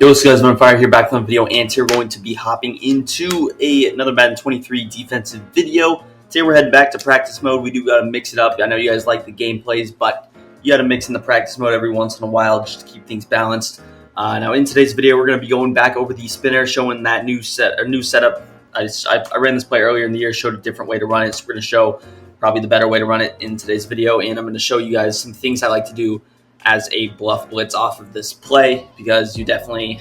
Yo, what's up guys, I'm on fire here, back on the video, and today we're going to be hopping into another Madden 23 defensive video. Today we're heading back to practice mode. We do got to mix it up. I know you guys like the gameplays, but you got to mix in the practice mode every once in a while just to keep things balanced. Now in today's video, we're going to be going back over the spinner, showing that new setup. I ran this play earlier in the year, showed a different way to run it, so we're going to show probably the better way to run it in today's video, and I'm going to show you guys some things I like to do as a bluff blitz off of this play, because you definitely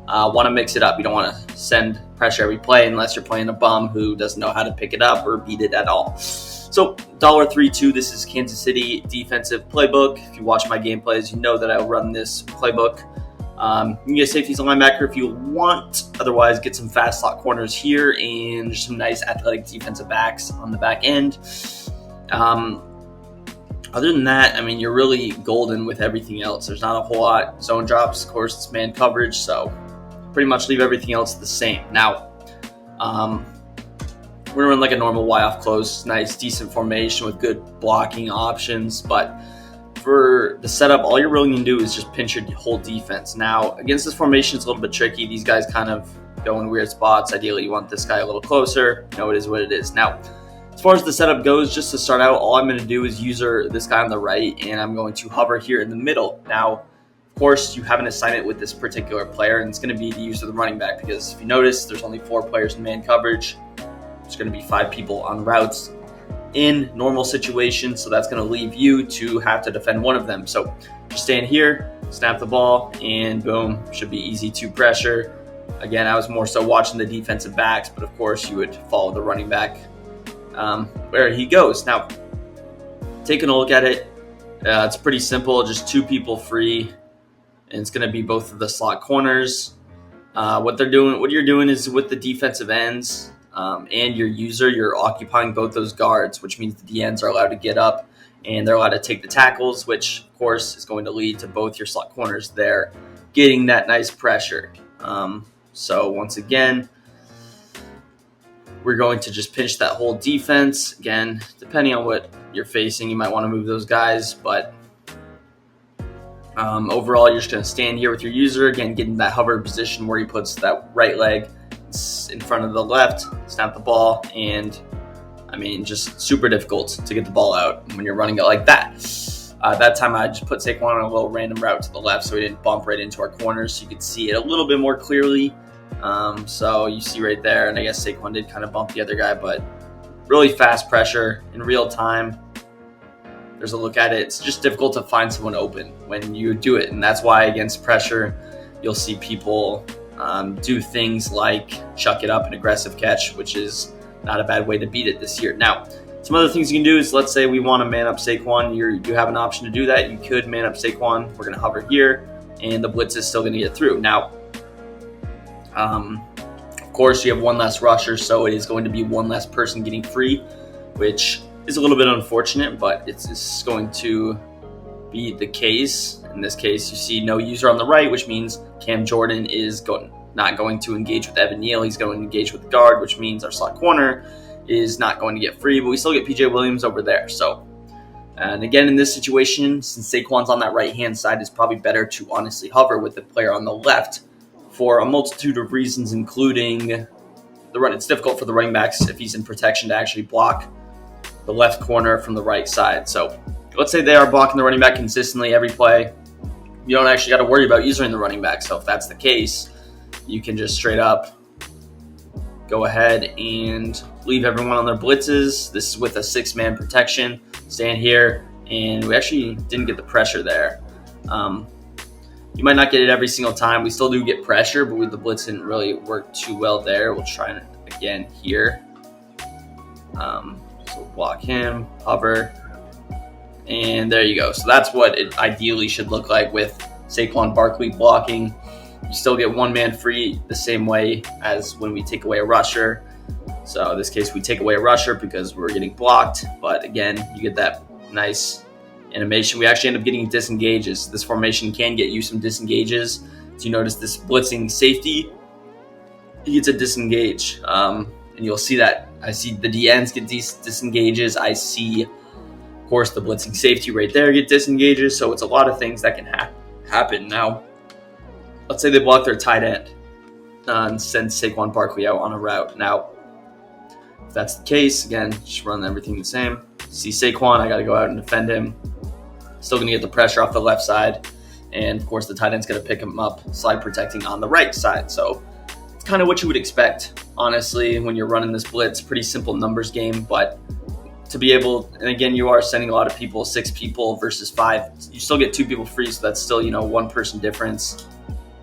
want to mix it up. You don't want to send pressure every play unless you're playing a bum who doesn't know how to pick it up or beat it at all. So $3.32, this is Kansas City defensive playbook. If you watch my gameplays, you know that I run this playbook. You can get safeties and linebacker if you want. Otherwise, get some fast slot corners here and some nice athletic defensive backs on the back end. Other than that, I mean, you're really golden with everything else. There's not a whole lot. Zone drops, of course, it's man coverage, so pretty much leave everything else the same. Now, we're gonna run like a normal Y off close, nice, decent formation with good blocking options. But for the setup, all you're really gonna do is just pinch your whole defense. Now, against this formation, it's a little bit tricky. These guys kind of go in weird spots. Ideally, you want this guy a little closer. You know, it is what it is. Now, as far as the setup goes, just to start out, all I'm going to do is user this guy on the right, and I'm going to hover here in the middle. Now, of course, you have an assignment with this particular player, and it's going to be to use the running back, because if you notice, there's only 4 players in man coverage. There's going to be 5 people on routes in normal situations, so that's going to leave you to have to defend one of them. So just stand here, snap the ball, and boom, should be easy to pressure. Again, I was more so watching the defensive backs, but of course, you would follow the running back where he goes. Now, taking a look at it, it's pretty simple. Just 2 people free, and it's going to be both of the slot corners. What you're doing is with the defensive ends and your user, you're occupying both those guards, which means the D ends are allowed to get up and they're allowed to take the tackles, which of course is going to lead to both your slot corners there getting that nice pressure. So once again, we're going to just pinch that whole defense. Again, depending on what you're facing, you might want to move those guys, but overall, you're just going to stand here with your user, again, getting that hover position where he puts that right leg in front of the left, snap the ball, and I mean, just super difficult to get the ball out when you're running it like that. That time, I just put Saquon on a little random route to the left so he didn't bump right into our corners, so you could see it a little bit more clearly. So you see right there, and I guess Saquon did kind of bump the other guy, but really fast pressure in real time. There's a look at it. It's just difficult to find someone open when you do it, and that's why against pressure, you'll see people do things like chuck it up an aggressive catch, which is not a bad way to beat it this year. Now, some other things you can do is, let's say we want to man up Saquon. You have an option to do that. You could man up Saquon. We're going to hover here, and the blitz is still going to get through. Now, of course, you have one less rusher, so it is going to be one less person getting free, which is a little bit unfortunate, but it's going to be the case. In this case, you see no user on the right, which means Cam Jordan is not going to engage with Evan Neal. He's going to engage with the guard, which means our slot corner is not going to get free, but we still get PJ Williams over there. So, and again, in this situation, since Saquon's on that right-hand side, it's probably better to honestly hover with the player on the left for a multitude of reasons, including the run. It's difficult for the running backs if he's in protection to actually block the left corner from the right side. So let's say they are blocking the running back consistently every play. You don't actually got to worry about using the running back. So if that's the case, you can just straight up go ahead and leave everyone on their blitzes. This is with a 6-man protection. Stand here, and we actually didn't get the pressure there. You might not get it every single time. We still do get pressure, but with the blitz didn't really work too well there. We'll try it again here. So block him, hover, and there you go. So that's what it ideally should look like with Saquon Barkley blocking. You still get one man free the same way as when we take away a rusher. So in this case, we take away a rusher because we're getting blocked. But again, you get that nice animation. We actually end up getting disengages. This formation can get you some disengages. So you notice this blitzing safety, he gets a disengage. And you'll see that. I see the DNs get disengages. I see, of course, the blitzing safety right there get disengages. So it's a lot of things that can happen. Now, let's say they block their tight end and send Saquon Barkley out on a route. Now, if that's the case, again, just run everything the same. See Saquon, I got to go out and defend him. Still going to get the pressure off the left side. And, of course, the tight end's going to pick him up, slide protecting on the right side. So it's kind of what you would expect, honestly, when you're running this blitz. Pretty simple numbers game, but to be able, and again, you are sending a lot of people, 6 people versus 5. You still get 2 people free, so that's still, 1 person difference.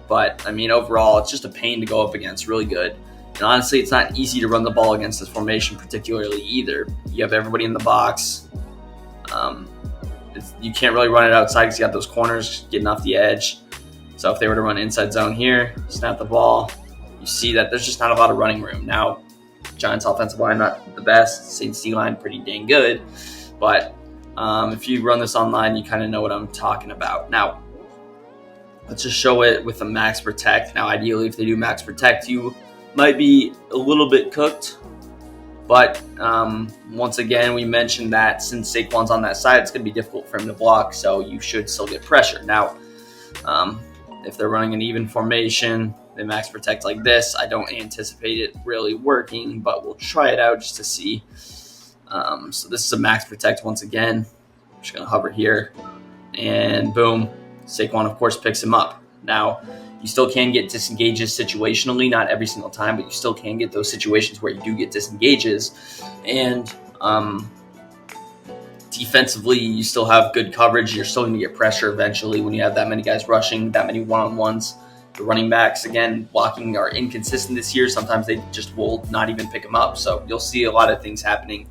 But, I mean, overall, it's just a pain to go up against. Really good. And honestly, it's not easy to run the ball against this formation particularly either. You have everybody in the box. You can't really run it outside because you got those corners getting off the edge. So if they were to run inside zone here, snap the ball, you see that there's just not a lot of running room. Now, Giants offensive line, not the best. Saints D-line, pretty dang good. But if you run this online, you kind of know what I'm talking about. Now, let's just show it with a max protect. Now, ideally, if they do max protect, you might be a little bit cooked. But once again, we mentioned that since Saquon's on that side, it's going to be difficult for him to block, so you should still get pressure. Now, if they're running an even formation, they max protect like this, I don't anticipate it really working, but we'll try it out just to see. So this is a max protect once again. I'm just going to hover here, and boom, Saquon, of course, picks him up. Now, you still can get disengages situationally, not every single time, but you still can get those situations where you do get disengages. And defensively, you still have good coverage. You're still going to get pressure eventually when you have that many guys rushing, that many one-on-ones. The running backs, again, blocking are inconsistent this year. Sometimes they just will not even pick them up. So you'll see a lot of things happening.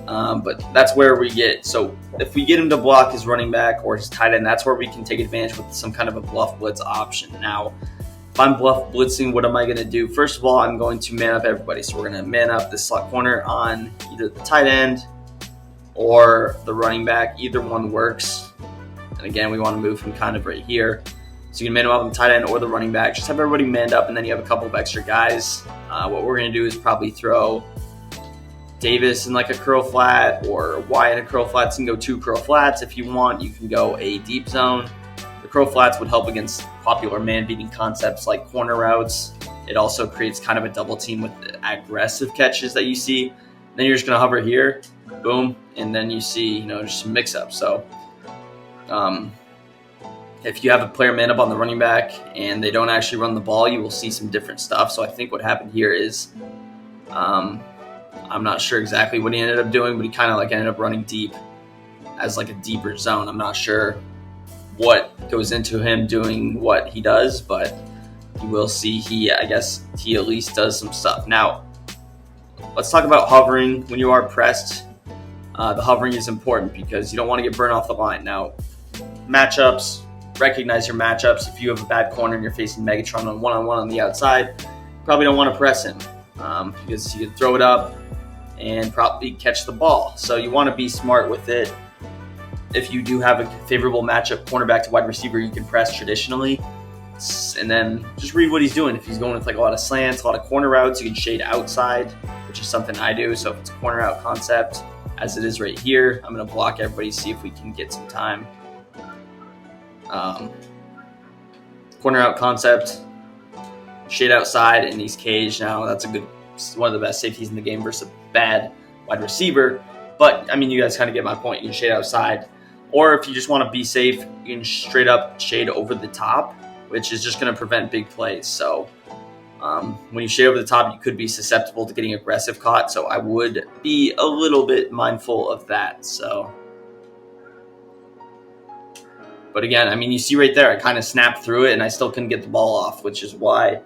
But that's where we get. So if we get him to block his running back or his tight end, that's where we can take advantage with some kind of a bluff blitz option. Now, if I'm bluff blitzing, what am I going to do? First of all, I'm going to man up everybody. So we're going to man up the slot corner on either the tight end or the running back. Either one works. And again, we want to move him kind of right here. So you can man him up on the tight end or the running back. Just have everybody manned up, and then you have a couple of extra guys. What we're going to do is probably throw Davis in like a curl flat, or Wyatt in a curl flat. You can go 2 curl flats if you want. You can go a deep zone. The curl flats would help against popular man-beating concepts like corner routes. It also creates kind of a double team with the aggressive catches that you see. Then you're just going to hover here, boom, and then you see, just some mix-ups. So if you have a player man up on the running back and they don't actually run the ball, you will see some different stuff. So I think what happened here is I'm not sure exactly what he ended up doing, but he kind of ended up running deep as like a deeper zone. I'm not sure what goes into him doing what he does, but you will see he at least does some stuff. Now, let's talk about hovering when you are pressed. The hovering is important because you don't want to get burned off the line. Now, matchups, recognize your matchups. If you have a bad corner and you're facing Megatron on one-on-one on the outside, you probably don't want to press him because you can throw it up and probably catch the ball. So you want to be smart with it. If you do have a favorable matchup, cornerback to wide receiver, you can press traditionally. And then just read what he's doing. If he's going with a lot of slants, a lot of corner routes, you can shade outside, which is something I do. So if it's a corner out concept, as it is right here, I'm going to block everybody, see if we can get some time. Corner out concept, shade outside, and he's caged. Now that's one of the best safeties in the game versus a bad wide receiver. But you guys kind of get my point. You can shade outside, or if you just want to be safe, you can straight up shade over the top, which is just going to prevent big plays. So when you shade over the top, you could be susceptible to getting aggressive caught. So I would be a little bit mindful of that. But again, you see right there, I kind of snapped through it and I still couldn't get the ball off, which is why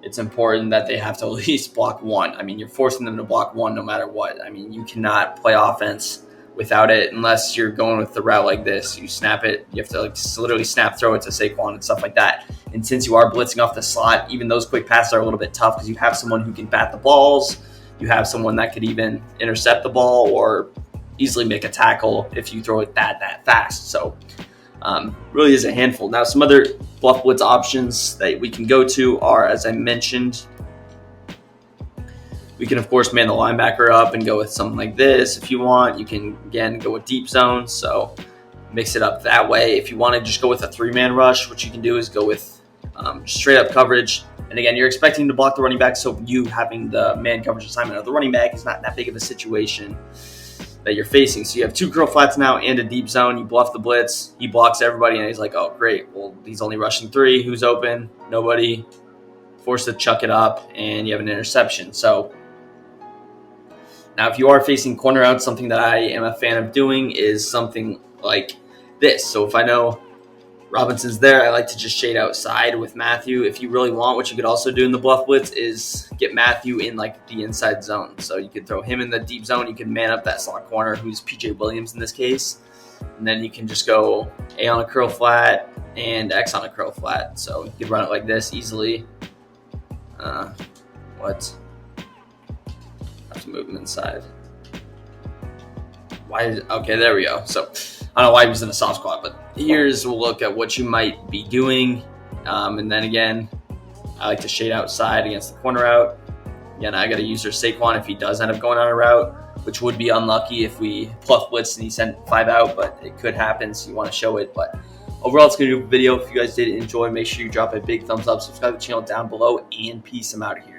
it's important that they have to at least block one. You're forcing them to block one no matter what. You cannot play offense without it unless you're going with the route like this. You snap it, you have to literally snap throw it to Saquon and stuff like that. And since you are blitzing off the slot, even those quick passes are a little bit tough because you have someone who can bat the balls. You have someone that could even intercept the ball or easily make a tackle if you throw it that fast. So really is a handful. Now, some other bluff blitz options that we can go to are, as I mentioned, we can, of course, man the linebacker up and go with something like this. If you want, you can, again, go with deep zone. So mix it up that way. If you want to just go with a 3-man rush, what you can do is go with straight up coverage. And again, you're expecting to block the running back, so you having the man coverage assignment of the running back is not that big of a situation that you're facing. So you have 2 curl flats now and a deep zone. You bluff the blitz. He blocks everybody, and he's like, oh, great. Well, he's only rushing 3. Who's open? Nobody. Forced to chuck it up, and you have an interception. So now if you are facing corner out, something that I am a fan of doing is something like this. So if I know Robinson's there, I like to just shade outside with Matthew. If you really want, what you could also do in the bluff blitz is get Matthew in like the inside zone. So you could throw him in the deep zone. You can man up that slot corner, who's PJ Williams in this case. And then you can just go A on a curl flat and X on a curl flat. So you could run it like this easily. What? I have to move him inside. Okay, there we go. So I don't know why he was in a soft squat, but here's a look at what you might be doing. And then again, I like to shade outside against the corner out. Again, I got to use their Saquon if he does end up going on a route, which would be unlucky if we bluff blitz and he sent 5 out, but it could happen, so you want to show it. But overall, it's going to do a video. If you guys did enjoy, make sure you drop a big thumbs up, subscribe to the channel down below, and peace. I'm out of here.